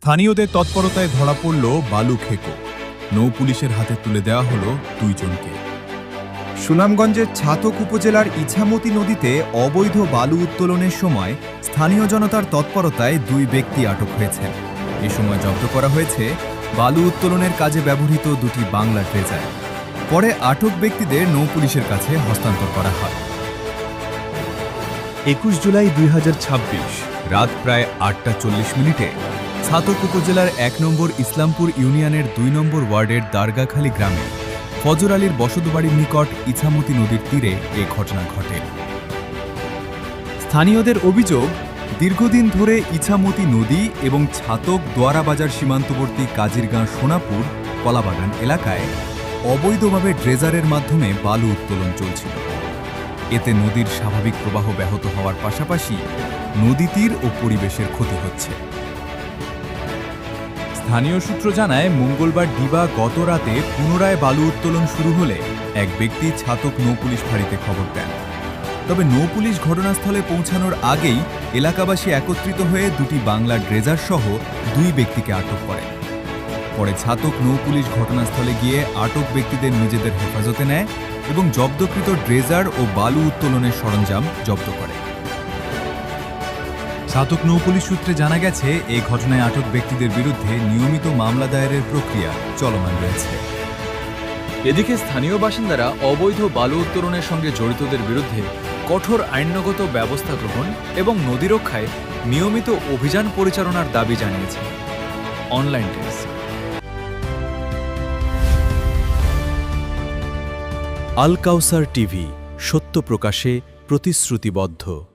স্থানীয়দের তৎপরতায় ধরা পড়ল বালু খেকো। নৌ পুলিশের হাতে তুলে দেওয়া হলো দুইজনকে। সুনামগঞ্জের ছাতক উপজেলার ইছামতি নদীতে অবৈধ বালু উত্তোলনের সময় স্থানীয় জনতার তৎপরতায় দুই ব্যক্তি আটক হয়েছেন। এ সময় জব্দ করা হয়েছে বালু উত্তোলনের কাজে ব্যবহৃত দুটি বাংলা ড্রেজার। পরে আটক ব্যক্তিদের নৌ পুলিশের কাছে হস্তান্তর করা হয়। ২১ জুলাই ২০২৬ রাত প্রায় ৮টা ৪০ ছাতক উপজেলার ১ নম্বর ইসলামপুর ইউনিয়নের ২ নম্বর ওয়ার্ডের দারগাখালী গ্রামে ফজর আলীর বসতবাড়ির নিকট ইছামতি নদীর তীরে এ ঘটনা ঘটে। স্থানীয়দের অভিযোগ, দীর্ঘদিন ধরে ইছামতি নদী এবং ছাতক দোয়ারাবাজার সীমান্তবর্তী কাজিরগাঁ সোনাপুর কলাবাগান এলাকায় অবৈধভাবে ড্রেজারের মাধ্যমে বালু উত্তোলন চলছিল। এতে নদীর স্বাভাবিক প্রবাহ ব্যাহত হওয়ার পাশাপাশি নদীতীর ও পরিবেশের ক্ষতি হচ্ছে। স্থানীয় সূত্র জানায়, মঙ্গলবার দিবা গত রাতে পুনরায় বালু উত্তোলন শুরু হলে এক ব্যক্তি ছাতক নৌপুলিশ ফাঁড়িতে খবর দেন। তবে নৌপুলিশ ঘটনাস্থলে পৌঁছানোর আগেই এলাকাবাসী একত্রিত হয়ে দুটি বাংলা ড্রেজার সহ দুই ব্যক্তিকে আটক করে। পরে ছাতক নৌপুলিশ ঘটনাস্থলে গিয়ে আটক ব্যক্তিদের নিজেদের হেফাজতে নেয় এবং জব্দকৃত ড্রেজার ও বালু উত্তোলনের সরঞ্জাম জব্দ করে। ছাতক নৌপুলিশ সূত্রে জানা গেছে, এই ঘটনায় আটক ব্যক্তিদের বিরুদ্ধে নিয়মিত মামলা দায়েরের প্রক্রিয়া চলমান রয়েছে। এদিকে স্থানীয় বাসিন্দারা অবৈধ বালু উত্তোলনের সঙ্গে জড়িতদের বিরুদ্ধে কঠোর আইনগত ব্যবস্থা গ্রহণ এবং নদী রক্ষায় নিয়মিত অভিযান পরিচালনার দাবি জানিয়েছে। Online desk. Al Kausar TV, সত্য প্রকাশে প্রতিশ্রুতিবদ্ধ।